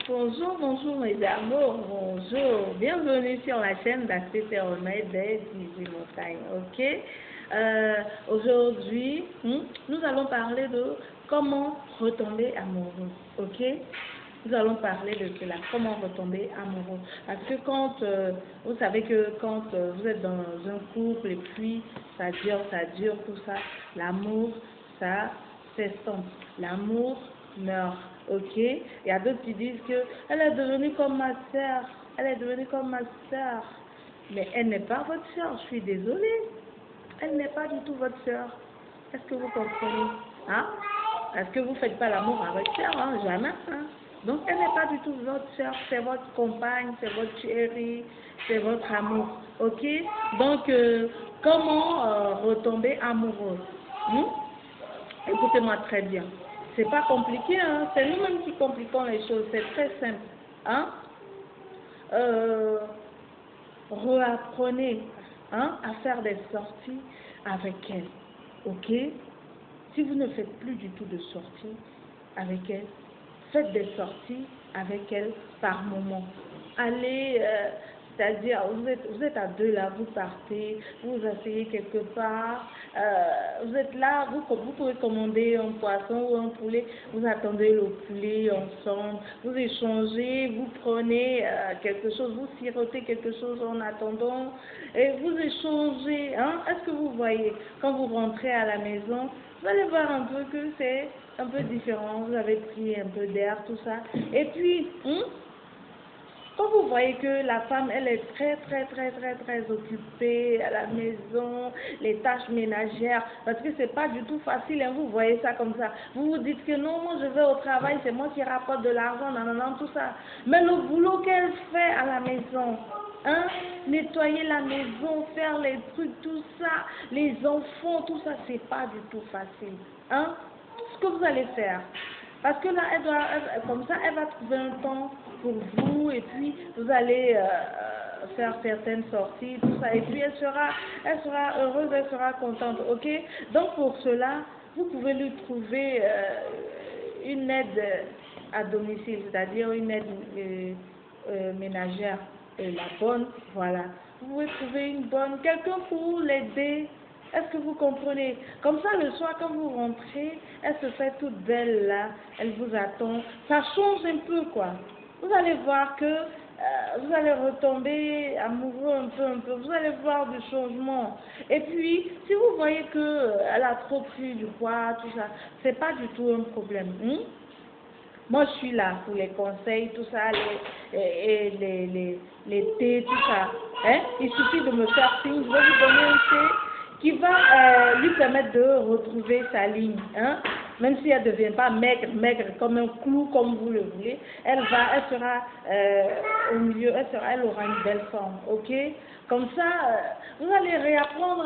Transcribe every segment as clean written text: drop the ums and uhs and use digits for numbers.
Bonjour, bonjour mes amours, bonjour. Bienvenue sur la chaîne d'Astrid et Remède des 18 montagnes, ok? Aujourd'hui, nous allons parler de comment retomber amoureux, ok? Nous allons parler de cela, comment retomber amoureux. Parce que quand, vous savez que quand vous êtes dans un couple et puis ça dure, tout ça, l'amour, ça s'estompe. L'amour meurt, ok? Il y a d'autres qui disent que elle est devenue comme ma sœur, elle est devenue comme ma sœur. Mais elle n'est pas votre sœur, je suis désolée. Elle n'est pas du tout votre sœur. Est-ce que vous comprenez? Hein? Est-ce que vous ne faites pas l'amour avec sœur? Hein? Jamais. Hein? Donc, elle n'est pas du tout votre sœur, c'est votre compagne, c'est votre chérie, c'est votre amour. Ok? Donc, comment retomber amoureux? Écoutez-moi très bien. C'est pas compliqué, hein? C'est nous-mêmes qui compliquons les choses. C'est très simple. Hein? Reapprenez à faire des sorties avec elle. Ok? Si vous ne faites plus du tout de sorties avec elle, faites des sorties avec elle par moment. Allez, c'est-à-dire, vous êtes à deux là, vous partez, vous vous asseyez quelque part, vous êtes là, vous pouvez commander un poisson ou un poulet, vous attendez le poulet ensemble, vous échangez, vous prenez quelque chose, vous sirotez quelque chose en attendant, et vous échangez. Hein? Est-ce que vous voyez, quand vous rentrez à la maison, vous allez voir un peu que c'est un peu différent, vous avez pris un peu d'air, tout ça. Et puis, quand vous voyez que la femme, elle est très occupée à la maison, les tâches ménagères, parce que c'est pas du tout facile, hein, vous voyez ça comme ça. Vous vous dites que non, moi je vais au travail, c'est moi qui rapporte de l'argent, non, tout ça. Mais le boulot qu'elle fait à la maison, hein, nettoyer la maison, faire les trucs, tout ça, les enfants, tout ça, c'est pas du tout facile. Hein? Ce que vous allez faire, parce que là, comme ça, elle va trouver un temps pour vous et puis vous allez faire certaines sorties, tout ça. Et puis elle sera heureuse, elle sera contente, ok? Donc pour cela, vous pouvez lui trouver une aide à domicile, c'est-à-dire une aide ménagère, la bonne, voilà. Vous pouvez trouver une bonne, quelqu'un pour l'aider. Est-ce que vous comprenez? Comme ça, le soir, quand vous rentrez, elle se fait toute belle là, elle vous attend. Ça change un peu, quoi. Vous allez voir que vous allez retomber amoureux un peu. Vous allez voir du changement. Et puis, si vous voyez qu'elle a trop pris du poids, tout ça, c'est pas du tout un problème. Moi, je suis là pour les conseils, tout ça, les thés, tout ça. Hein? Il suffit de me faire signe, je vais vous donner un thé qui va lui permettre de retrouver sa ligne. Hein? Même si elle ne devient pas maigre, comme un clou, comme vous le voulez, elle sera au milieu, elle aura une belle forme, ok? Comme ça, vous allez réapprendre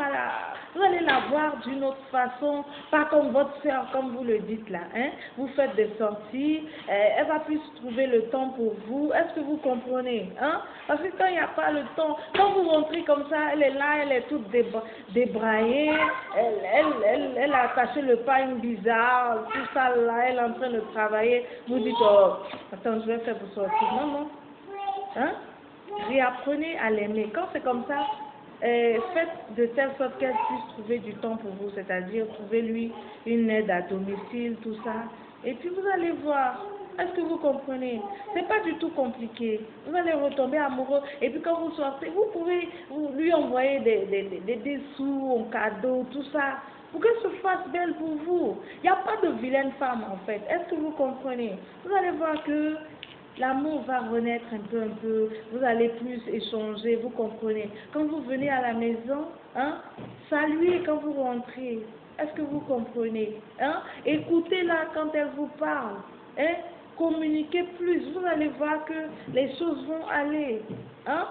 vous allez la voir d'une autre façon, pas comme votre soeur, comme vous le dites là. Hein? Vous faites des sorties, elle va plus trouver le temps pour vous. Est-ce que vous comprenez? Hein? Parce que quand il n'y a pas le temps, quand vous rentrez comme ça, elle est là, elle est toute débraillée, elle a attaché le pain bizarre, tout ça là, elle est en train de travailler. Vous dites, oh, attends, je vais faire pour sortir. Non. Hein? Réapprenez à l'aimer. Quand c'est comme ça, faites de telle sorte qu'elle puisse trouver du temps pour vous, c'est-à-dire trouvez-lui une aide à domicile, tout ça. Et puis vous allez voir. Est-ce que vous comprenez? C'est pas du tout compliqué. Vous allez retomber amoureux. Et puis quand vous sortez, vous pouvez lui envoyer des sous en cadeau, tout ça, pour qu'elle se fasse belle pour vous. Il n'y a pas de vilaine femme en fait. Est-ce que vous comprenez? Vous allez voir que l'amour va renaître un peu, vous allez plus échanger, vous comprenez. Quand vous venez à la maison, hein, saluez quand vous rentrez. Est-ce que vous comprenez? Hein? Écoutez-la quand elle vous parle. Hein? Communiquez plus, vous allez voir que les choses vont aller. Hein?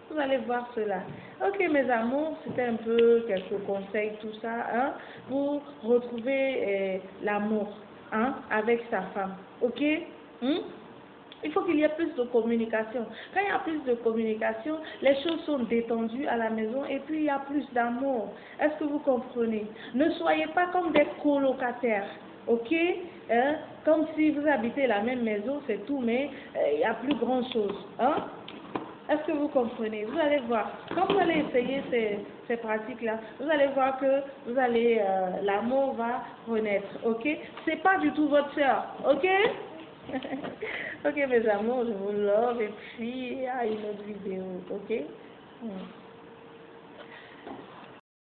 Vous allez voir cela. Ok mes amours, c'était un peu quelques conseils, tout ça, hein, pour retrouver l'amour, hein, avec sa femme. Ok? Il faut qu'il y ait plus de communication. Quand il y a plus de communication, les choses sont détendues à la maison et puis il y a plus d'amour. Est-ce que vous comprenez? Ne soyez pas comme des colocataires, ok? comme si vous habitez la même maison, c'est tout, mais il n'y a plus grand chose. Hein? Est-ce que vous comprenez? Vous allez voir, quand vous allez essayer ces pratiques-là, vous allez voir que vous allez, l'amour va renaître, ok? C'est pas du tout votre sœur, ok? Ok, mes amours, je vous love et puis à une autre vidéo, ok?